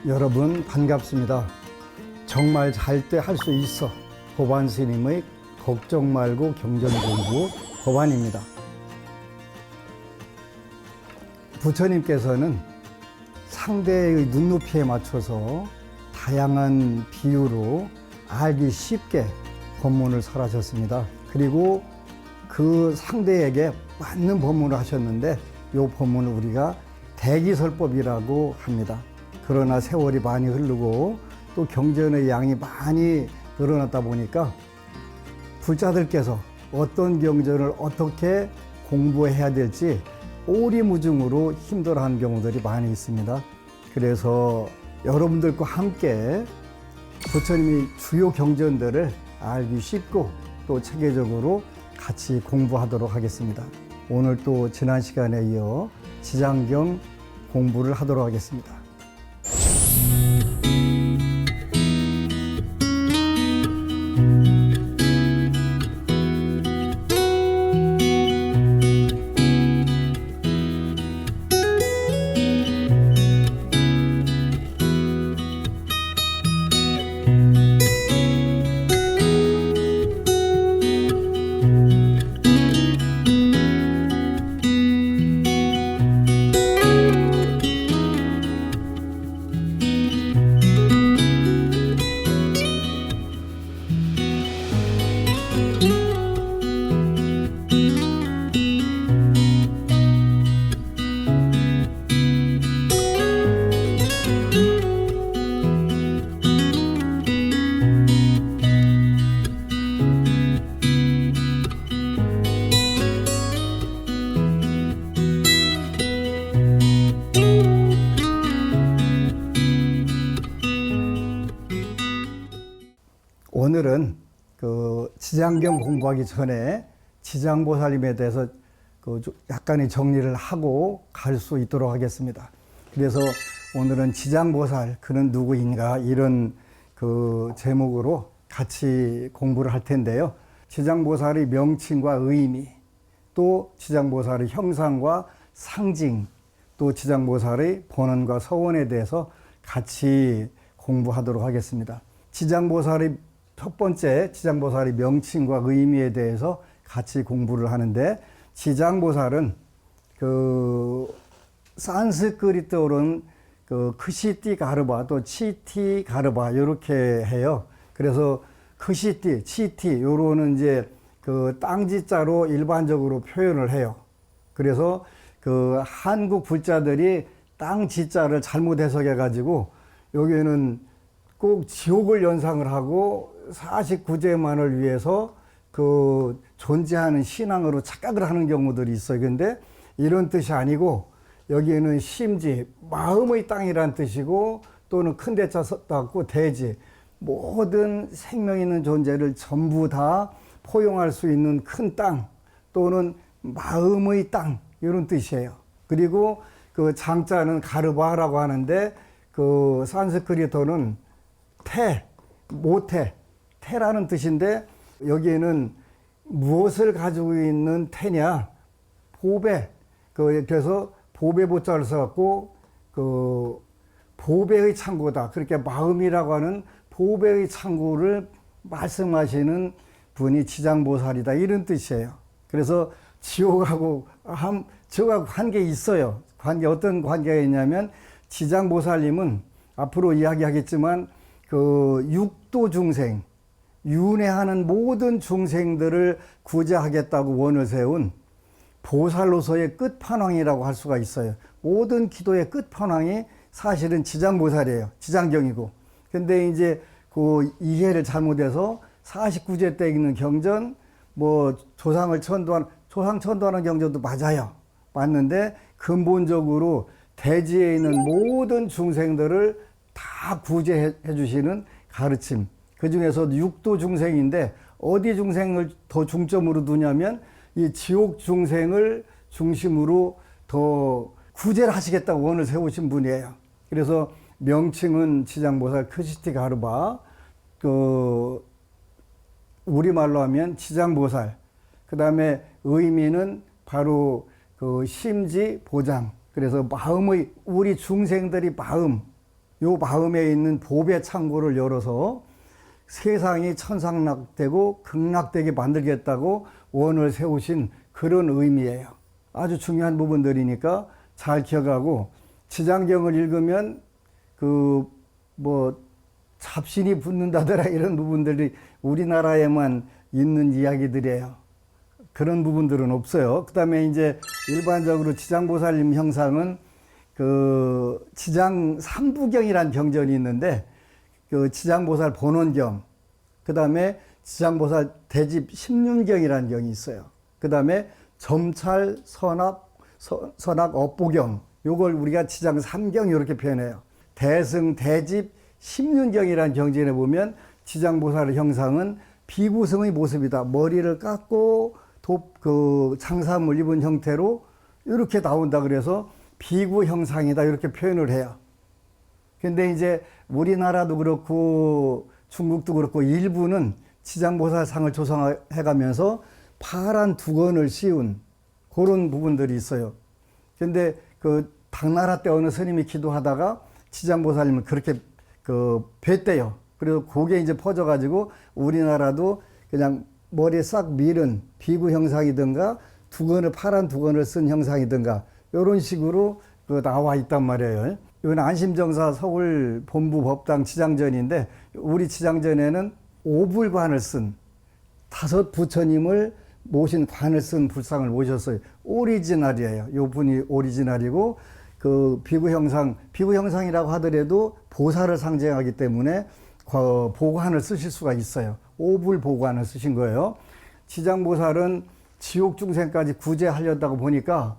여러분 반갑습니다. 정말 잘 때 할 수 있어. 법안 스님의 걱정 말고 경전공부 법안입니다. 부처님께서는 상대의 눈높이에 맞춰서 다양한 비유로 알기 쉽게 법문을 설하셨습니다. 그리고 그 상대에게 맞는 법문을 하셨는데 이 법문을 우리가 대기설법이라고 합니다. 그러나 세월이 많이 흐르고 또 경전의 양이 많이 늘어났다 보니까 불자들께서 어떤 경전을 어떻게 공부해야 될지 오리무중으로 힘들어하는 경우들이 많이 있습니다. 그래서 여러분들과 함께 부처님의 주요 경전들을 알기 쉽고 또 체계적으로 같이 공부하도록 하겠습니다. 오늘 또 지난 시간에 이어 지장경 공부를 하도록 하겠습니다. 오늘은 그 지장경 공부하기 전에 지장보살님에 대해서 그 약간의 정리를 하고 갈 수 있도록 하겠습니다. 그래서 오늘은 지장보살, 그는 누구인가 이런 그 제목으로 같이 공부를 할 텐데요. 지장보살의 명칭과 의미, 또 지장보살의 형상과 상징, 또 지장보살의 본원과 서원에 대해서 같이 공부하도록 하겠습니다. 지장보살의 첫 번째 지장보살의 명칭과 의미에 대해서 같이 공부를 하는데, 지장보살은 그 산스크리트어로는 그 크시티 가르바 또 치티 가르바 이렇게 해요. 그래서 크시티, 치티 요로는 이제 그 땅지자로 일반적으로 표현을 해요. 그래서 그 한국 불자들이 땅지자를 잘못 해석해 가지고 여기에는 꼭 지옥을 연상을 하고 49제만을 위해서 그 존재하는 신앙으로 착각을 하는 경우들이 있어요. 근데 이런 뜻이 아니고 여기에는 심지, 마음의 땅이란 뜻이고, 또는 큰 대자 썼다고 대지, 모든 생명 있는 존재를 전부 다 포용할 수 있는 큰 땅, 또는 마음의 땅, 이런 뜻이에요. 그리고 그 장자는 가르바라고 하는데, 그 산스크리트어는 태라는 뜻인데, 여기에는 무엇을 가지고 있는 태냐, 보배. 그래서 보배보자를 써갖고 그 보배의 창고다. 그렇게 마음이라고 하는 보배의 창고를 말씀하시는 분이 지장보살이다, 이런 뜻이에요. 그래서 지옥하고 관계 있어요. 어떤 관계가 있냐면, 지장보살님은 앞으로 이야기하겠지만 그 육도 중생, 윤회하는 모든 중생들을 구제하겠다고 원을 세운 보살로서의 끝판왕이라고 할 수가 있어요. 모든 기도의 끝판왕이 사실은 지장보살이에요. 지장경이고. 근데 이제 그 이해를 잘못해서 49제 때 읽는 경전, 뭐 조상 천도하는 경전도 맞아요. 맞는데 근본적으로 대지에 있는 모든 중생들을 다 구제해 주시는 가르침. 그 중에서도 육도 중생인데 어디 중생을 더 중점으로 두냐면 이 지옥 중생을 중심으로 더 구제를 하시겠다고 원을 세우신 분이에요. 그래서 명칭은 지장보살 크시티 가르바, 그 우리말로 하면 지장보살, 그 다음에 의미는 바로 그 심지 보장. 그래서 마음의, 우리 중생들이 마음, 요 마음에 있는 보배 창고를 열어서 세상이 천상락되고 극락되게 만들겠다고 원을 세우신 그런 의미예요. 아주 중요한 부분들이니까 잘 기억하고, 지장경을 읽으면 잡신이 붙는다더라 이런 부분들이 우리나라에만 있는 이야기들이에요. 그런 부분들은 없어요. 그 다음에 이제 일반적으로 지장보살님 형상은 지장 삼부경이라는 경전이 있는데, 지장보살 본원경, 그 다음에 지장보살 대집 십륜경이라는 경이 있어요. 그 다음에 점찰 선악 업보경, 요걸 우리가 지장 삼경 이렇게 표현해요. 대승 대집 십륜경이라는 경전에 보면 지장보살의 형상은 비구성의 모습이다. 머리를 깎고 장삼을 입은 형태로 이렇게 나온다. 그래서 비구 형상이다 이렇게 표현을 해요. 근데 이제 우리나라도 그렇고 중국도 그렇고 일부는 지장보살상을 조성해가면서 파란 두건을 씌운 그런 부분들이 있어요. 근데 당나라 때 어느 스님이 기도하다가 지장보살님을 그렇게 뵀대요. 그래서 그게 이제 퍼져가지고 우리나라도 그냥 머리에 싹 밀은 비구 형상이든가 파란 두건을 쓴 형상이든가 이런 식으로 나와 있단 말이에요. 이건 안심정사 서울 본부 법당 지장전인데, 우리 지장전에는 오불관을 쓴 5 부처님을 모신 관을 쓴 불상을 모셨어요. 오리지널이에요. 요 분이 오리지널이고, 비구 형상이라고 하더라도 보살을 상징하기 때문에 보관을 쓰실 수가 있어요. 오불 보관을 쓰신 거예요. 지장보살은 지옥 중생까지 구제하려다가 보니까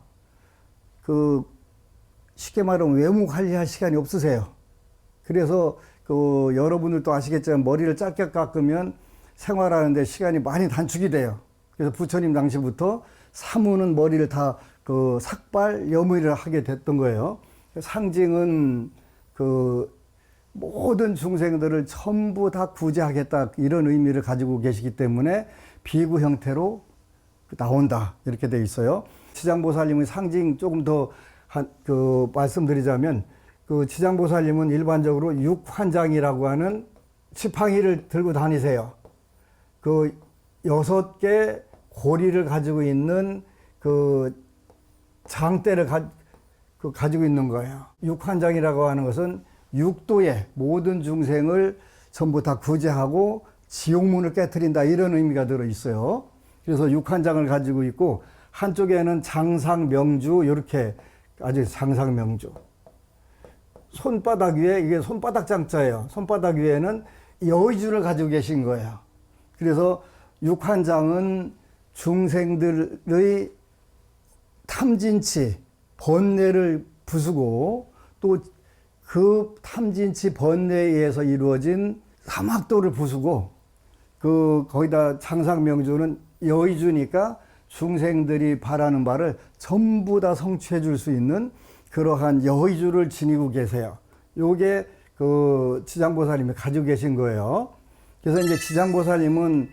쉽게 말하면 외모 관리할 시간이 없으세요. 그래서 여러분들도 아시겠지만 머리를 짧게 깎으면 생활하는데 시간이 많이 단축이 돼요. 그래서 부처님 당시부터 사무는 머리를 다 삭발, 여무리를 하게 됐던 거예요. 상징은 모든 중생들을 전부 다 구제하겠다 이런 의미를 가지고 계시기 때문에 비구 형태로 나온다 이렇게 돼 있어요. 지장보살님의 상징 조금 더 말씀드리자면, 지장보살님은 일반적으로 육환장이라고 하는 지팡이를 들고 다니세요. 6개 고리를 가지고 있는 장대를 가지고 있는 거예요. 육환장이라고 하는 것은 육도의 모든 중생을 전부 다 구제하고 지옥문을 깨트린다 이런 의미가 들어 있어요. 그래서 육환장을 가지고 있고, 한쪽에는 장상명주, 이렇게 아주 장상명주. 손바닥 위에, 이게 손바닥 장자예요. 손바닥 위에는 여의주를 가지고 계신 거예요. 그래서 육환장은 중생들의 탐진치, 번뇌를 부수고, 또 그 탐진치 번뇌에 의해서 이루어진 사막도를 부수고, 거기다 장상명주는 여의주니까 중생들이 바라는 바를 전부 다 성취해 줄 수 있는 그러한 여의주를 지니고 계세요. 요게 지장보살님이 가지고 계신 거예요. 그래서 이제 지장보살님은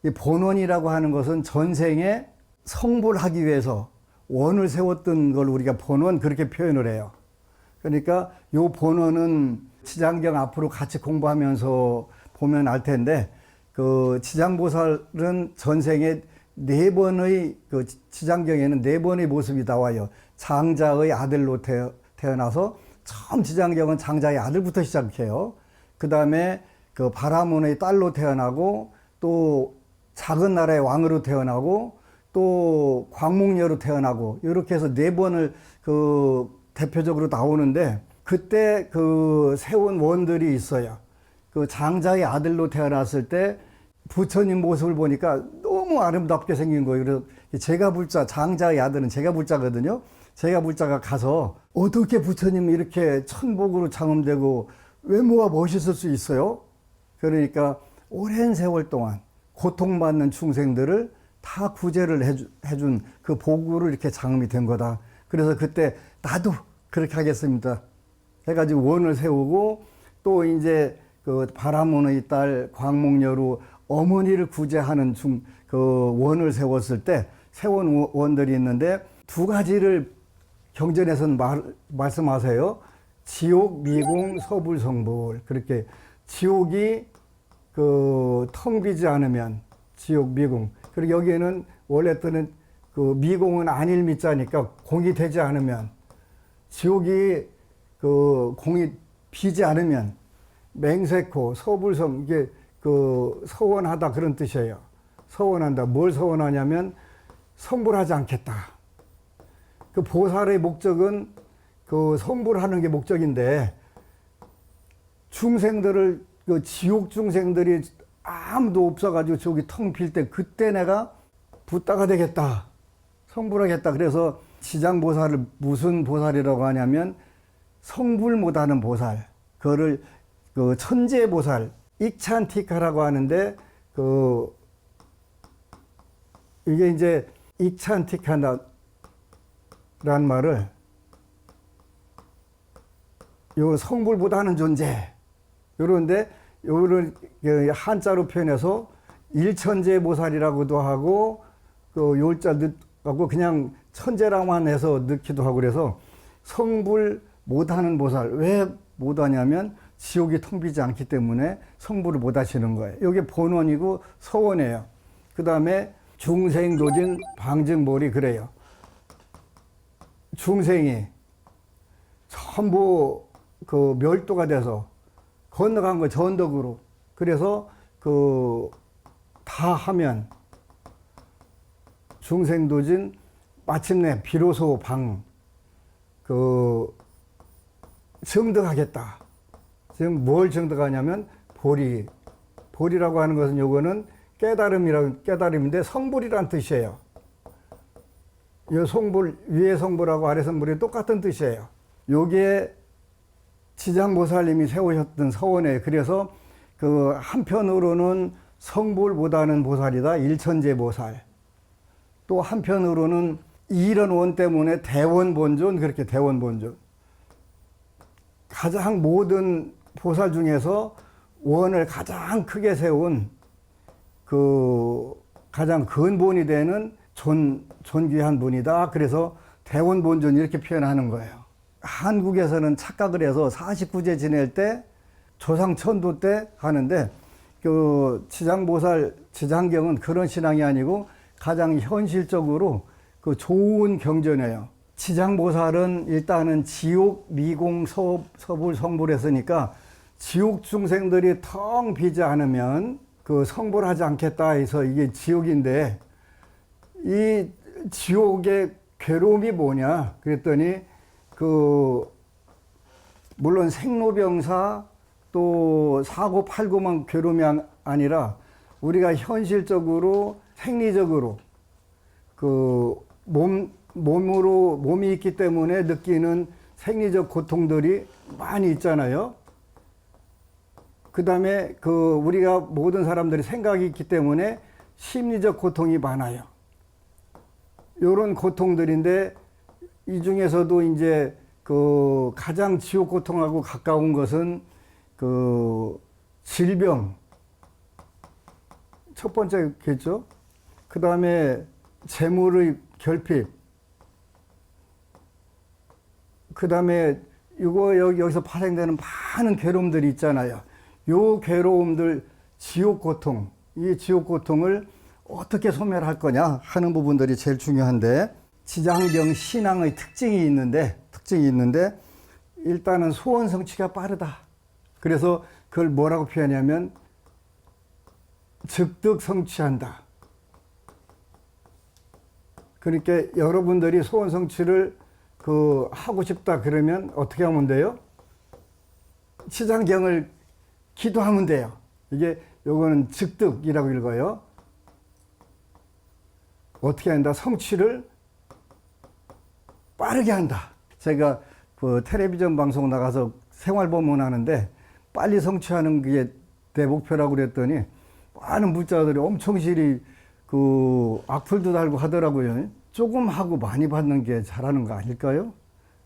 이 본원이라고 하는 것은 전생에 성불 하기 위해서 원을 세웠던 걸 우리가 본원 그렇게 표현을 해요. 그러니까 요 본원은 지장경 앞으로 같이 공부하면서 보면 알 텐데, 지장보살은 전생에 4번의 지장경에는 4번의 모습이 나와요. 장자의 아들로 태어나서 처음 지장경은 장자의 아들부터 시작해요. 그 다음에 바라문의 딸로 태어나고, 또 작은 나라의 왕으로 태어나고, 또 광목녀로 태어나고, 이렇게 해서 4번을 대표적으로 나오는데, 그때 세운 원들이 있어요. 장자의 아들로 태어났을 때 부처님 모습을 보니까 너무 아름답게 생긴 거예요. 그래서 제가불자, 장자의 아들은 제가불자거든요. 제가불자가 가서 어떻게 부처님이 이렇게 천복으로 장엄되고 외모가 멋있을 수 있어요? 그러니까 오랜 세월 동안 고통받는 중생들을 다 구제를 해준 그 복으로 이렇게 장엄이 된 거다. 그래서 그때 나도 그렇게 하겠습니다 해가지고 원을 세우고, 또 이제 바라문의 딸 광목녀로 어머니를 구제하는 원을 세웠을 때 세운 원들이 있는데, 2가지를 경전에서는 말씀하세요. 지옥, 미궁, 서불, 성불. 그렇게 지옥이 그 텅 비지 않으면 지옥, 미궁. 그리고 여기에는 원래 뜨는 그 미궁은 안일 미자니까 공이 되지 않으면, 지옥이 그 공이 비지 않으면 맹세코, 서불성, 이게 그 서원하다 그런 뜻이에요. 서원한다. 뭘 서원하냐면 성불하지 않겠다. 그 보살의 목적은 그 성불하는 게 목적인데, 중생들을 그 지옥 중생들이 아무도 없어가지고 지옥이 텅 빌 때, 그때 내가 붓다가 되겠다, 성불하겠다. 그래서 지장보살을 무슨 보살이라고 하냐면 성불 못하는 보살, 그거를 그 천재보살, 익찬티카라고 하는데, 그 이게 이제 익찬티카라는 말을 요 성불 못하는 존재, 요런데 요를 한자로 표현해서 일천재보살이라고도 하고, 그 요자 하고 그냥 천재라고만 해서 넣기도 하고, 그래서 성불 못하는 보살. 왜 못하냐면 지옥이 텅 비지 않기 때문에 성불을 못하시는 거예요. 이게 본원이고 서원이에요. 그 다음에 중생도진 방증몰이 그래요. 중생이 전부 그 멸도가 돼서 건너간 거 전덕으로. 그래서 그 다 하면 중생도진 마침내 비로소 그 정득하겠다. 지금 뭘 정득하냐면 보리라고 하는 것은 요거는 깨달음인데 성불이란 뜻이에요. 요 성불, 위에 성불하고 아래 성불이 똑같은 뜻이에요. 요게 지장보살님이 세우셨던 서원이에요. 그래서 그 한편으로는 성불보다는 보살이다, 일천재보살. 또 한편으로는 이런 원 때문에 대원본존, 그렇게 대원본존. 가장 모든 보살 중에서 원을 가장 크게 세운 그 가장 근본이 되는 존귀한 분이다. 그래서 대원본존 이렇게 표현하는 거예요. 한국에서는 착각을 해서 49제 지낼 때 조상천도 때 하는데, 그 지장보살, 지장경은 그런 신앙이 아니고 가장 현실적으로 그 좋은 경전이에요. 지장보살은 일단은 지옥, 미궁, 서불, 성불 했으니까 지옥 중생들이 텅 비지 않으면 그 성불하지 않겠다 해서 이게 지옥인데, 이 지옥의 괴로움이 뭐냐 그랬더니, 그 물론 생로병사 또 사고팔고만 괴로움이 아니라 우리가 현실적으로 생리적으로 그 몸이 있기 때문에 느끼는 생리적 고통들이 많이 있잖아요. 그 다음에 그 우리가 모든 사람들이 생각이 있기 때문에 심리적 고통이 많아요. 요런 고통들인데, 이 중에서도 이제 그 가장 지옥 고통하고 가까운 것은 그 질병, 첫 번째겠죠. 그 다음에 재물의 결핍, 그 다음에 여기서 발생되는 많은 괴로움들이 있잖아요. 요 괴로움들, 지옥 고통, 이 지옥 고통을 어떻게 소멸할 거냐 하는 부분들이 제일 중요한데, 지장경 신앙의 특징이 있는데 일단은 소원 성취가 빠르다. 그래서 그걸 뭐라고 표현하냐면 즉득 성취한다. 그러니까 여러분들이 소원 성취를 그 하고 싶다 그러면 어떻게 하면 돼요? 지장경을 기도하면 돼요. 이게 요거는 즉득이라고 읽어요. 어떻게 한다? 성취를 빠르게 한다. 제가 그 텔레비전 방송 나가서 생활법문 하는데 빨리 성취하는 게 내 목표라고 그랬더니 많은 문자들이 엄청 실이 그 악플도 달고 하더라고요. 조금 하고 많이 받는 게 잘하는 거 아닐까요?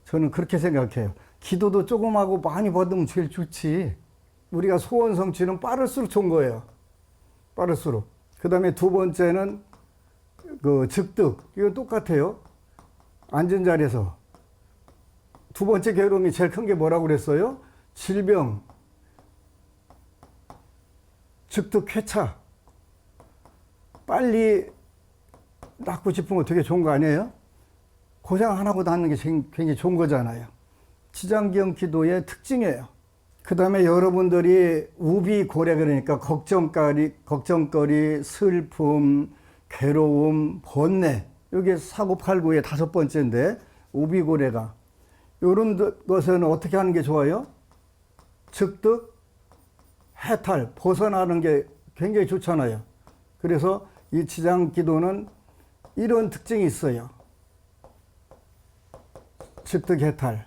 저는 그렇게 생각해요. 기도도 조금 하고 많이 받으면 제일 좋지. 우리가 소원 성취는 빠를수록 좋은 거예요. 빠를수록. 그 다음에 두 번째는 그 즉득. 이건 똑같아요. 앉은 자리에서 두 번째 괴로움이 제일 큰 게 뭐라고 그랬어요? 질병, 즉득 쾌차. 빨리 낫고 싶은 거 되게 좋은 거 아니에요? 고생 안 하고 낫는 게 굉장히 좋은 거잖아요. 지장경 기도의 특징이에요. 그 다음에 여러분들이 우비 고래 그러니까 걱정거리, 슬픔, 괴로움, 번뇌. 이게 사고팔구의 5번째인데 우비 고래가. 이런 것은 어떻게 하는 게 좋아요? 즉득 해탈, 벗어나는 게 굉장히 좋잖아요. 그래서 이 지장 기도는 이런 특징이 있어요. 즉득 해탈.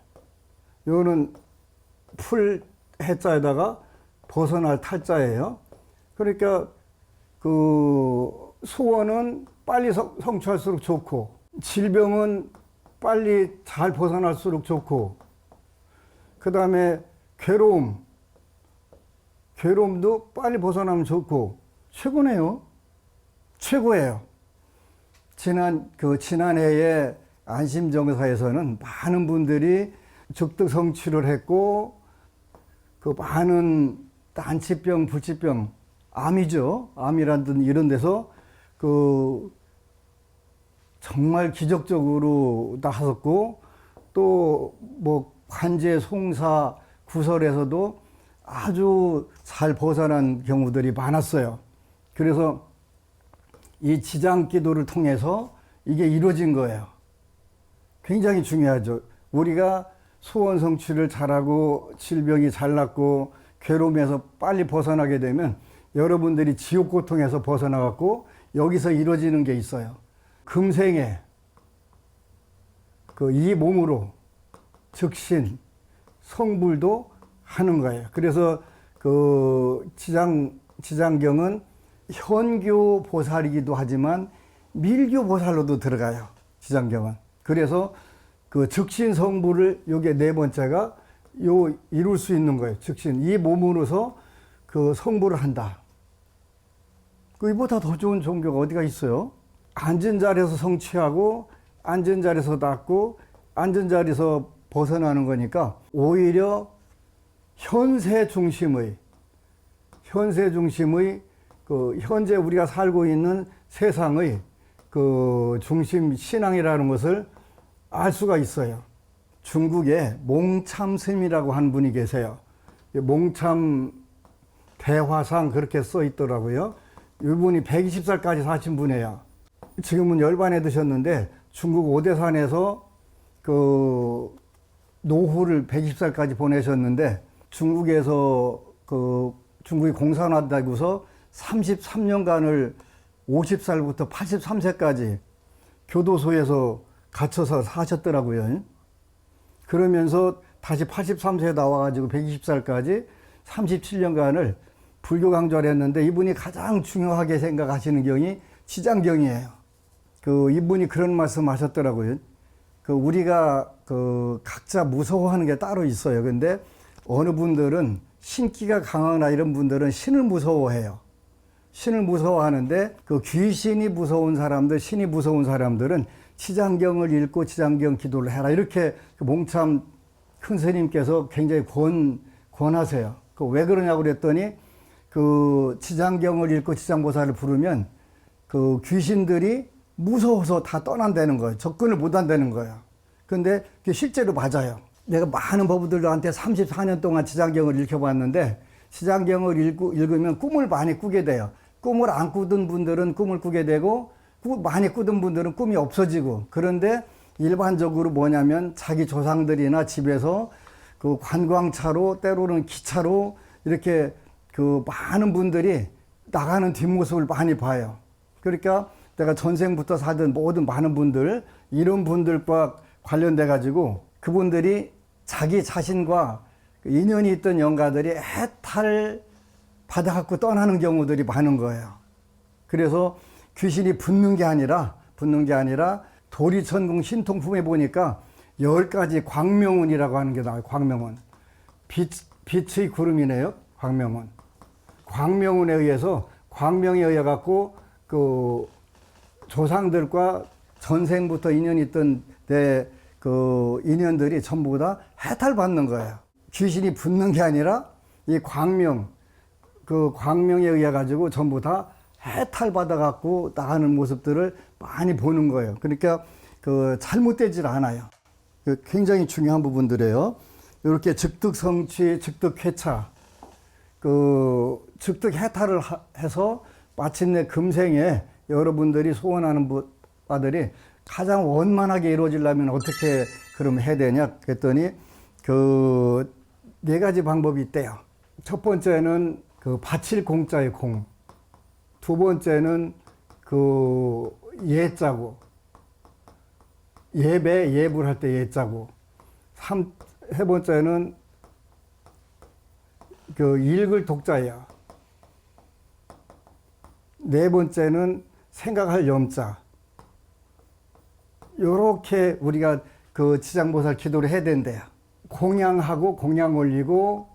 요거는 풀 해자에다가 벗어날 탈자예요. 그러니까 그 소원은 빨리 성취할수록 좋고, 질병은 빨리 잘 벗어날수록 좋고, 그 다음에 괴로움도 빨리 벗어나면 좋고, 최고네요. 최고예요. 지난해에 안심정사에서는 많은 분들이 즉득 성취를 했고, 그 많은 난치병, 불치병, 암이죠. 암이라든 이런 데서 정말 기적적으로 나섰고, 또 뭐 관제, 송사, 구설에서도 아주 잘 벗어난 경우들이 많았어요. 그래서 이 지장 기도를 통해서 이게 이루어진 거예요. 굉장히 중요하죠. 우리가 소원 성취를 잘하고 질병이 잘 낫고 괴로움에서 빨리 벗어나게 되면 여러분들이 지옥 고통에서 벗어나갖고 여기서 이루어지는 게 있어요. 금생에 이 몸으로 즉신 성불도 하는 거예요. 그래서 지장경은 현교 보살이기도 하지만 밀교 보살로도 들어가요. 지장경은. 그래서 즉신 성불을 요게 4번째가 이룰 수 있는 거예요. 즉신 이 몸으로서 성불을 한다. 이보다 더 좋은 종교가 어디가 있어요? 앉은 자리에서 성취하고 앉은 자리에서 낫고 앉은 자리에서 벗어나는 거니까 오히려 현세 중심의 현재 우리가 살고 있는 세상의 중심 신앙이라는 것을 알 수가 있어요. 중국에 몽참스님이라고 한 분이 계세요. 몽참 대화상 그렇게 써 있더라고요. 이분이 120살까지 사신 분이에요. 지금은 열반에 드셨는데 중국 오대산에서 노후를 120살까지 보내셨는데 중국에서 중국이 공산화되고서 33년간을 50살부터 83세까지 교도소에서 갇혀서 사셨더라고요. 그러면서 다시 83세에 나와가지고 120살까지 37년간을 불교 강좌를 했는데 이분이 가장 중요하게 생각하시는 경이 지장경이에요. 이분이 그런 말씀 하셨더라고요. 우리가 각자 무서워하는 게 따로 있어요. 근데 어느 분들은 신기가 강하거나 이런 분들은 신을 무서워해요. 신을 무서워하는데 귀신이 무서운 사람들, 신이 무서운 사람들은 지장경을 읽고 지장경 기도를 해라. 이렇게 몽참 큰 스님께서 굉장히 권하세요. 왜 그러냐고 그랬더니 지장경을 읽고 지장보살을 부르면 귀신들이 무서워서 다 떠난다는 거예요. 접근을 못 한다는 거예요. 근데 그게 실제로 맞아요. 내가 많은 법부들한테 34년 동안 지장경을 읽혀봤는데 지장경을 읽으면 꿈을 많이 꾸게 돼요. 꿈을 안 꾸던 분들은 꿈을 꾸게 되고 많이 꾸던 분들은 꿈이 없어지고, 그런데 일반적으로 뭐냐면 자기 조상들이나 집에서 관광차로 때로는 기차로 이렇게 많은 분들이 나가는 뒷모습을 많이 봐요. 그러니까 내가 전생부터 살던 모든 많은 분들, 이런 분들과 관련돼 가지고 그분들이 자기 자신과 인연이 있던 영가들이 해탈 받아갖고 떠나는 경우들이 많은 거예요. 그래서 귀신이 붙는 게 아니라 도리천궁 신통품에 보니까 10가지 광명운이라고 하는 게 나와요. 광명운. 빛의 구름이네요. 광명운. 광명운에 의해서 광명에 의해 갖고 조상들과 전생부터 인연이 있던 내 그 인연들이 전부 다 해탈받는 거예요. 귀신이 붙는 게 아니라 이 광명, 그 광명에 의해 가지고 전부 다 해탈받아 갖고 나가는 모습들을 많이 보는 거예요. 그러니까 그 잘못되질 않아요. 그 굉장히 중요한 부분들이에요. 이렇게 즉득성취, 즉득회차, 그 즉득해탈을 해서 마침내 금생에 여러분들이 소원하는 바들이 가장 원만하게 이루어지려면 어떻게 그럼 해야 되냐 그랬더니 그 네 가지 방법이 있대요. 첫 번째는 그 바칠 공자의 공, 두 번째는 그 예자고, 예배 예불 할 때 예자고, 세 번째는 그 읽을 독자야, 네 번째는 생각할 염자. 요렇게 우리가 그 지장보살 기도를 해야 된대요. 공양하고 공양 올리고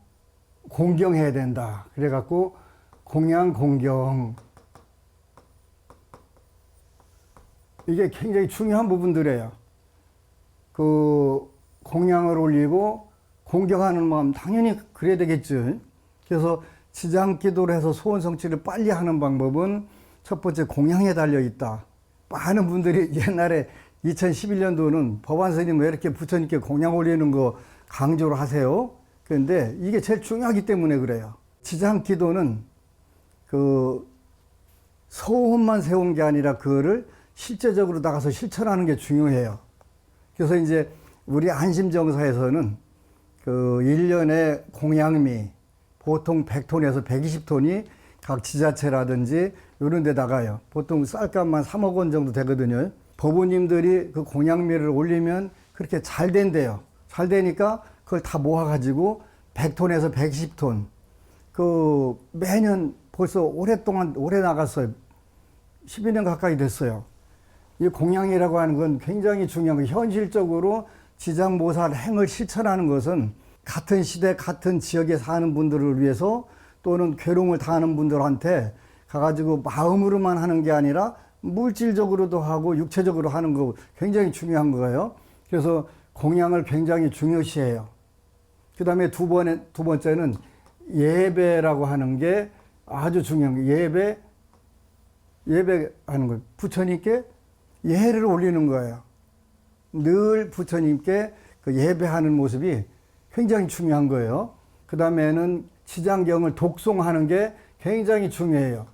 공경해야 된다. 그래갖고 공양 공경, 이게 굉장히 중요한 부분들이에요. 그 공양을 올리고 공경하는 마음 당연히 그래야 되겠죠. 그래서 지장 기도를 해서 소원 성취를 빨리 하는 방법은 첫 번째 공양에 달려 있다. 많은 분들이 옛날에 2011년도는 법안 스님 왜 이렇게 부처님께 공양 올리는 거 강조를 하세요? 그런데 이게 제일 중요하기 때문에 그래요. 지장 기도는 그 소원만 세운 게 아니라 그거를 실제적으로 나가서 실천하는 게 중요해요. 그래서 이제 우리 안심정사에서는 그 1년에 공양미 보통 100톤에서 120톤이 각 지자체라든지 이런 데 나가요. 보통 쌀값만 3억 원 정도 되거든요. 법우님들이 그 공양미를 올리면 그렇게 잘 된대요. 잘 되니까 그걸 다 모아가지고 100톤에서 120톤. 그 매년 벌써 오랫동안 오래 나갔어요. 12년 가까이 됐어요. 이 공양이라고 하는 건 굉장히 중요한 거. 현실적으로 지장보살 행을 실천하는 것은 같은 시대, 같은 지역에 사는 분들을 위해서 또는 괴로움을 당하는 분들한테 가가지고 마음으로만 하는 게 아니라 물질적으로도 하고 육체적으로 하는 거 굉장히 중요한 거예요. 그래서 공양을 굉장히 중요시해요. 그 다음에 두 번째는 예배라고 하는 게 아주 중요한 거예요. 예배하는 거예요. 부처님께 예를 올리는 거예요. 늘 부처님께 그 예배하는 모습이 굉장히 중요한 거예요. 그 다음에는 지장경을 독송하는 게 굉장히 중요해요.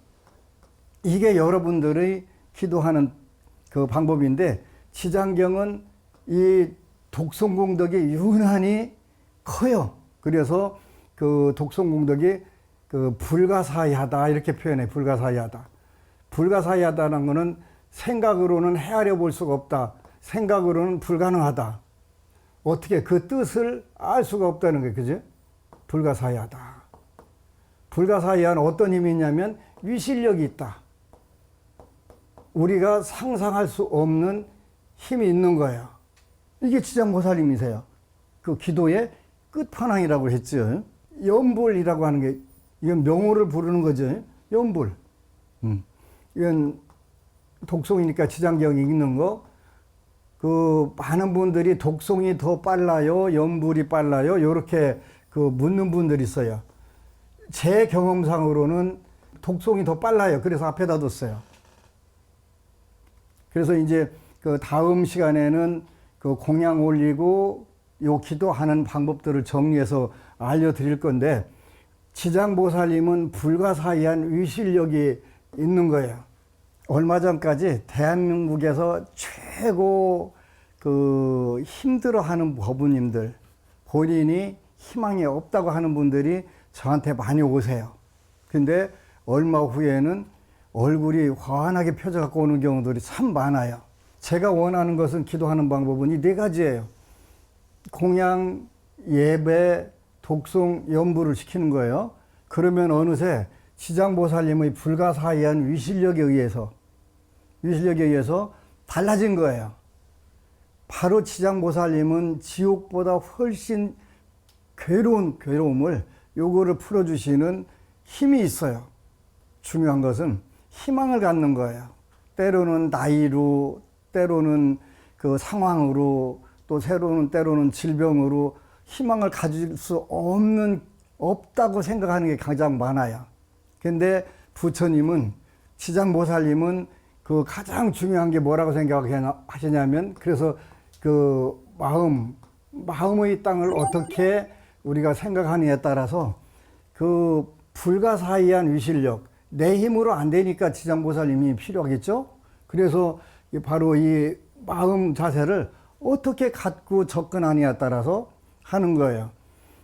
이게 여러분들의 기도하는 그 방법인데, 지장경은 이 독송 공덕이 유난히 커요. 그래서 그 독송 공덕이 그 불가사의하다 이렇게 표현해. 불가사의하다. 불가사의하다는 거는 생각으로는 헤아려 볼 수가 없다. 생각으로는 불가능하다. 어떻게 그 뜻을 알 수가 없다는 거예요. 그죠? 불가사의하다. 불가사의한 어떤 힘이 있냐면 위실력이 있다. 우리가 상상할 수 없는 힘이 있는 거예요. 이게 지장보살님이세요. 그 기도의 끝판왕이라고 했죠. 염불이라고 하는 게, 이건 명호를 부르는 거죠. 염불. 이건 독송이니까 지장경이 읽는 거. 그 많은 분들이 독송이 더 빨라요, 염불이 빨라요, 요렇게 그 묻는 분들이 있어요. 제 경험상으로는 독송이 더 빨라요. 그래서 앞에다 뒀어요. 그래서 이제 그 다음 시간에는 그 공양 올리고 요 기도하는 방법들을 정리해서 알려드릴 건데, 지장보살님은 불가사의한 위실력이 있는 거예요. 얼마 전까지 대한민국에서 최고 그 힘들어하는 법우님들, 본인이 희망이 없다고 하는 분들이 저한테 많이 오세요. 근데 얼마 후에는 얼굴이 환하게 펴져갖고 오는 경우들이 참 많아요. 제가 원하는 것은, 기도하는 방법은 이 네 가지예요. 공양, 예배, 독송, 염불을 시키는 거예요. 그러면 어느새 지장보살님의 불가사의한 위실력에 의해서 달라진 거예요. 바로 지장보살님은 지옥보다 훨씬 괴로운 괴로움을 요거를 풀어주시는 힘이 있어요. 중요한 것은 희망을 갖는 거예요. 때로는 나이로, 때로는 그 상황으로, 또 때로는 질병으로 희망을 가질 수 없다고 생각하는 게 가장 많아요. 근데 부처님은, 지장보살님은 그 가장 중요한 게 뭐라고 생각하시냐면, 그래서 그 마음의 땅을 어떻게 우리가 생각하느냐에 따라서 그 불가사의한 위실력, 내 힘으로 안 되니까 지장보살님이 필요하겠죠? 그래서 바로 이 마음 자세를 어떻게 갖고 접근하느냐에 따라서 하는 거예요.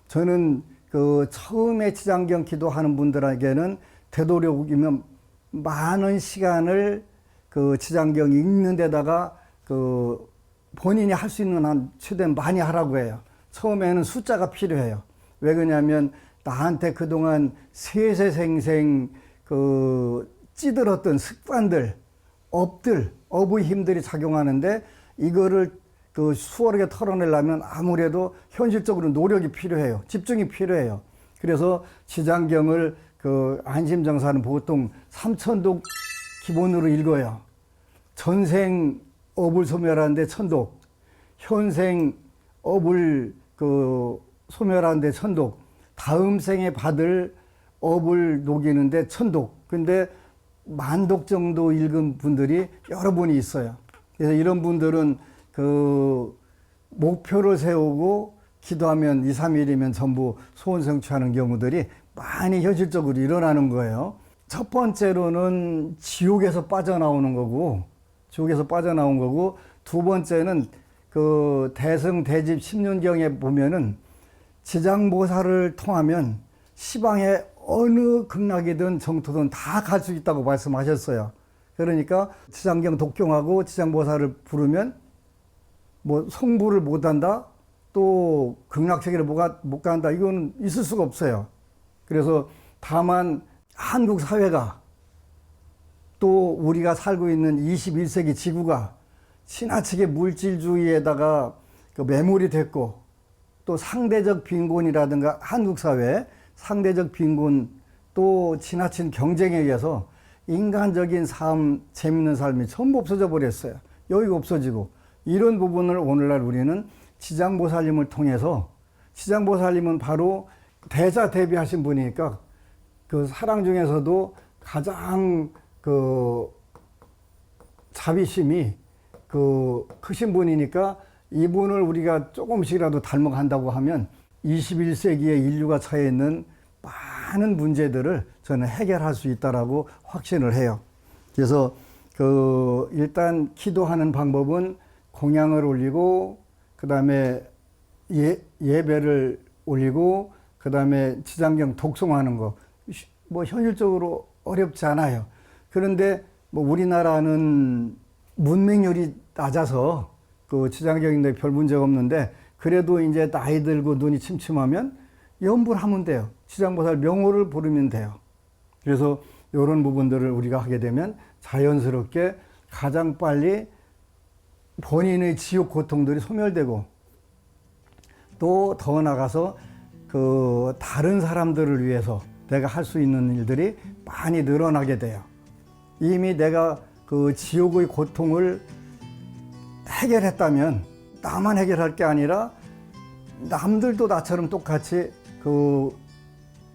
저는 그 처음에 지장경 기도하는 분들에게는 되도록이면 많은 시간을 그 지장경 읽는 데다가 그 본인이 할 수 있는 한 최대한 많이 하라고 해요. 처음에는 숫자가 필요해요. 왜 그러냐면 나한테 그동안 세세생생 그 찌들었던 습관들, 업의 힘들이 작용하는데 이거를 그 수월하게 털어내려면 아무래도 현실적으로 노력이 필요해요. 집중이 필요해요. 그래서 지장경을 그 안심정사는 보통 3천독 기본으로 읽어요. 전생 업을 소멸하는데 천독, 현생 업을 그 소멸하는데 천독, 다음 생에 받을 업을 녹이는데 천독. 근데 만독 정도 읽은 분들이 여러 분이 있어요. 그래서 이런 분들은 그 목표를 세우고 기도하면 2, 3일이면 전부 소원 성취하는 경우들이 많이 현실적으로 일어나는 거예요. 첫 번째로는 지옥에서 빠져나온 거고, 두 번째는 그 대승대집 10년경에 보면은 지장보살을 통하면 시방의 어느 극락이든 정토든 다 갈 수 있다고 말씀하셨어요. 그러니까 지장경 독경하고 지장보살을 부르면 뭐 성부를 못한다, 또 극락세계를 못 간다, 이건 있을 수가 없어요. 그래서 다만 한국 사회가, 또 우리가 살고 있는 21세기 지구가 지나치게 물질주의에다가 그 매몰이 됐고, 또 상대적 빈곤이라든가 한국 사회 상대적 빈곤, 또 지나친 경쟁에 의해서 인간적인 삶, 재밌는 삶이 전부 없어져 버렸어요. 여유가 없어지고, 이런 부분을 오늘날 우리는 지장보살님을 통해서, 지장보살님은 바로 대자대비하신 분이니까 그 사랑 중에서도 가장 그 자비심이 그 크신 분이니까 이분을 우리가 조금씩이라도 닮아간다고 하면 21세기에 인류가 처해 있는 많은 문제들을 저는 해결할 수 있다라고 확신을 해요. 그래서 그 일단 기도하는 방법은 공양을 올리고, 그 다음에 예배를 올리고, 그 다음에 지장경 독송하는 거, 뭐 현실적으로 어렵지 않아요. 그런데 뭐 우리나라는 문맹률이 낮아서 그 지장경인데 별 문제가 없는데, 그래도 이제 나이 들고 눈이 침침하면 염불 하면 돼요. 지장보살 명호를 부르면 돼요. 그래서 이런 부분들을 우리가 하게 되면 자연스럽게 가장 빨리 본인의 지옥 고통들이 소멸되고, 또 더 나아가서 그 다른 사람들을 위해서 내가 할 수 있는 일들이 많이 늘어나게 돼요. 이미 내가 그 지옥의 고통을 해결했다면 나만 해결할 게 아니라 남들도 나처럼 똑같이 그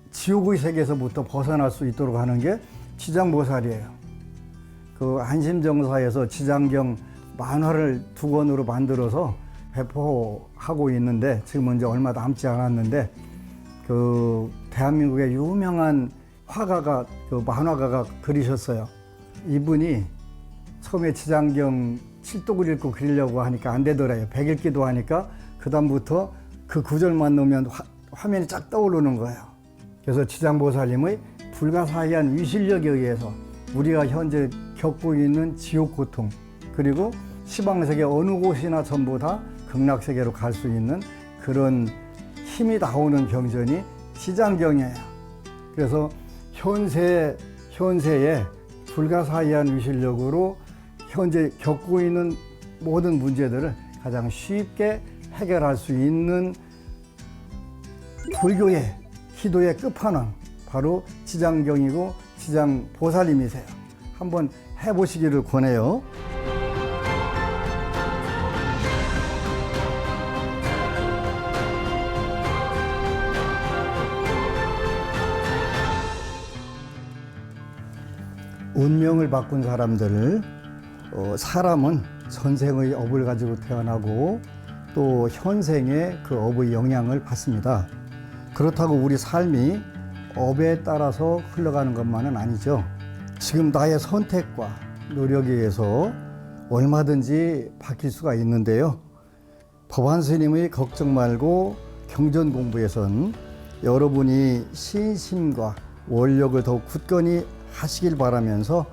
지옥의 세계에서부터 벗어날 수 있도록 하는 게 지장보살이에요. 그 안심정사에서 지장경 만화를 2권으로 만들어서 배포하고 있는데, 지금은 이제 얼마 남지 않았는데, 그 대한민국의 유명한 화가가, 그 만화가가 그리셨어요. 이분이 처음에 지장경 7독을 읽고 그리려고 하니까 안 되더래요. 100읽기도 하니까 그다음부터 그 구절만 넣으면 화면이 쫙 떠오르는 거예요. 그래서 지장보살님의 불가사의한 위실력에 의해서 우리가 현재 겪고 있는 지옥 고통, 그리고 시방세계 어느 곳이나 전부 다 극락세계로 갈 수 있는 그런 힘이 나오는 경전이 지장경이에요. 그래서 현세의 불가사의한 위실력으로 현재 겪고 있는 모든 문제들을 가장 쉽게 해결할 수 있는 불교의 기도의 끝판왕, 바로 지장경이고 지장보살님이세요. 한번 해보시기를 권해요. 운명을 바꾼 사람들, 사람은 전생의 업을 가지고 태어나고 또 현생의 그 업의 영향을 받습니다. 그렇다고 우리 삶이 업에 따라서 흘러가는 것만은 아니죠. 지금 나의 선택과 노력에 의해서 얼마든지 바뀔 수가 있는데요. 법안 스님의 걱정 말고 경전 공부에선 여러분이 신심과 원력을 더욱 굳건히 하시길 바라면서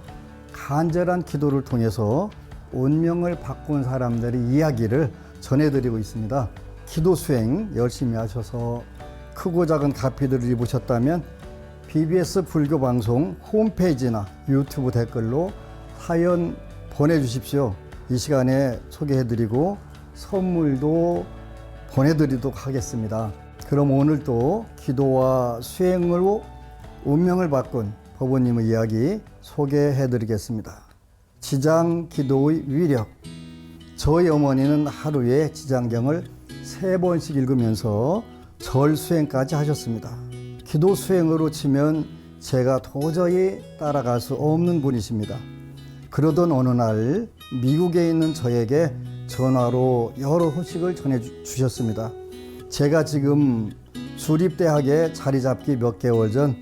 간절한 기도를 통해서 운명을 바꾼 사람들의 이야기를 전해드리고 있습니다. 기도 수행 열심히 하셔서 크고 작은 가피들을 입으셨다면 BBS 불교 방송 홈페이지나 유튜브 댓글로 사연 보내주십시오. 이 시간에 소개해드리고 선물도 보내드리도록 하겠습니다. 그럼 오늘도 기도와 수행으로 운명을 바꾼 법원님의 이야기 소개해드리겠습니다. 지장 기도의 위력. 저희 어머니는 하루에 지장경을 3번씩 읽으면서 절 수행까지 하셨습니다. 기도 수행으로 치면 제가 도저히 따라갈 수 없는 분이십니다. 그러던 어느 날 미국에 있는 저에게 전화로 여러 소식을 전해주셨습니다. 제가 지금 주립대학에 자리 잡기 몇 개월 전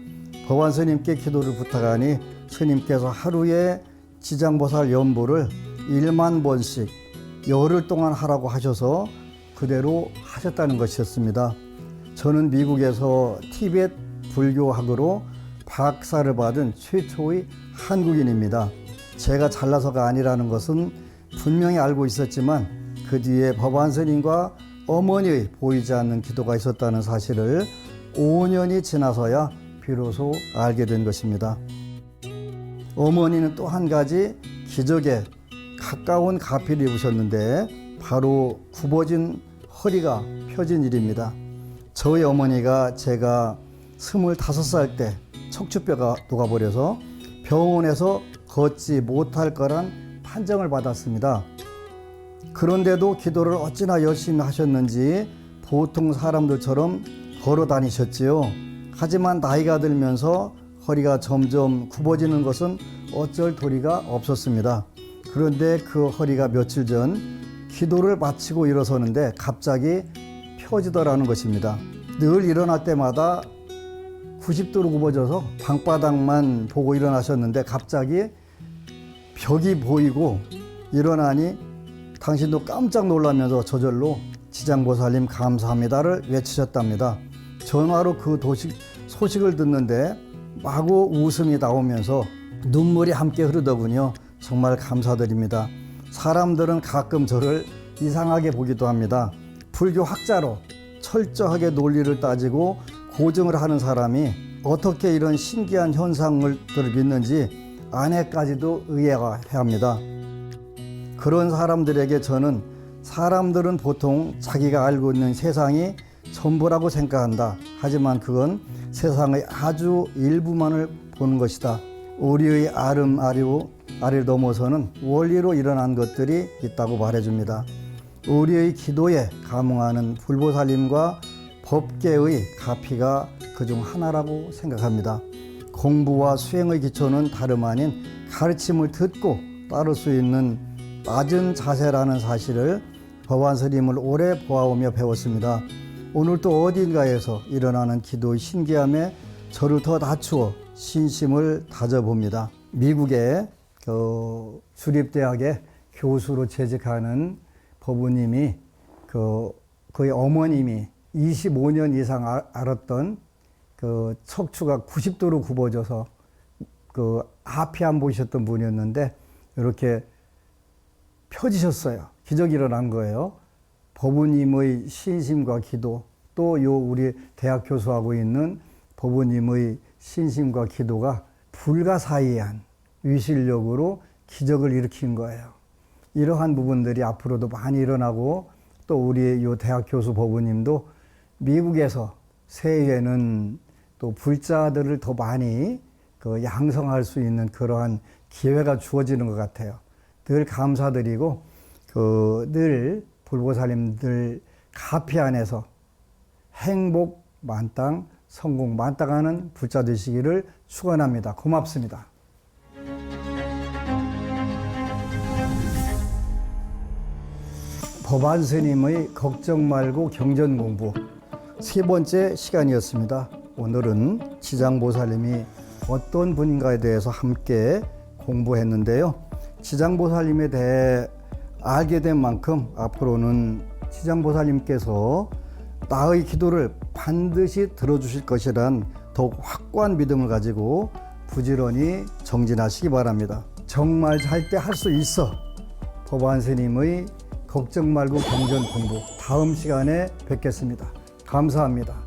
법안 스님께 기도를 부탁하니 스님께서 하루에 지장보살 연보를 1만 번씩 열흘 동안 하라고 하셔서 그대로 하셨다는 것이었습니다. 저는 미국에서 티베트 불교학으로 박사를 받은 최초의 한국인입니다. 제가 잘나서가 아니라는 것은 분명히 알고 있었지만 그 뒤에 법안 스님과 어머니의 보이지 않는 기도가 있었다는 사실을 5년이 지나서야 비로소 알게 된 것입니다. 어머니는 또 한 가지 기적에 가까운 가피를 입으셨는데 바로 굽어진 허리가 펴진 일입니다. 저희 어머니가 제가 25살 때 척추뼈가 녹아버려서 병원에서 걷지 못할 거란 판정을 받았습니다. 그런데도 기도를 어찌나 열심히 하셨는지 보통 사람들처럼 걸어 다니셨지요. 하지만 나이가 들면서 허리가 점점 굽어지는 것은 어쩔 도리가 없었습니다. 그런데 그 허리가 며칠 전 기도를 마치고 일어서는데 갑자기 펴지더라는 것입니다. 늘 일어날 때마다 90도로 굽어져서 방바닥만 보고 일어나셨는데 갑자기 벽이 보이고 일어나니 당신도 깜짝 놀라면서 저절로 지장보살님 감사합니다를 외치셨답니다. 전화로 그 소식을 듣는데 마구 웃음이 나오면서 눈물이 함께 흐르더군요. 정말 감사드립니다. 사람들은 가끔 저를 이상하게 보기도 합니다. 불교 학자로 철저하게 논리를 따지고 고증을 하는 사람이 어떻게 이런 신기한 현상을 믿는지 아내까지도 의아해합니다. 그런 사람들에게 저는 사람들은 보통 자기가 알고 있는 세상이 전부라고 생각한다. 하지만 그건 세상의 아주 일부만을 보는 것이다. 우리의 아래를 넘어서는 원리로 일어난 것들이 있다고 말해줍니다. 우리의 기도에 감응하는 불보살님과 법계의 가피가 그중 하나라고 생각합니다. 공부와 수행의 기초는 다름 아닌 가르침을 듣고 따를 수 있는 낮은 자세라는 사실을 법안 스님을 오래 보아오며 배웠습니다. 오늘 또 어딘가에서 일어나는 기도의 신기함에 저를 더 낮추어 신심을 다져봅니다. 미국의 주립대학의 교수로 재직하는 법우님이 그의 어머님이 25년 이상 앓았던 그 척추가 90도로 굽어져서 그 앞이 안 보이셨던 분이었는데 이렇게 펴지셨어요. 기적이 일어난 거예요. 법우님의 신심과 기도, 또 우리 대학 교수하고 있는 법우님의 신심과 기도가 불가사의한 위실력으로 기적을 일으킨 거예요. 이러한 부분들이 앞으로도 많이 일어나고 또 우리 요 대학 교수 법우님도 미국에서 세계에는 또 불자들을 더 많이 양성할 수 있는 그러한 기회가 주어지는 것 같아요. 늘 감사드리고 늘 불보살님들 가피 안에서 행복 만땅, 성공 만땅하는 불자 되시기를 축원합니다. 고맙습니다. 법안 스님의 걱정 말고 경전 공부 세 번째 시간이었습니다. 오늘은 지장보살님이 어떤 분인가에 대해서 함께 공부했는데요. 지장보살님에 대해 알게 된 만큼 앞으로는 지장보살님께서 나의 기도를 반드시 들어주실 것이란 더욱 확고한 믿음을 가지고 부지런히 정진하시기 바랍니다. 정말 잘 때 할 수 있어. 법안 스님의 걱정 말고 경전 공부 다음 시간에 뵙겠습니다. 감사합니다.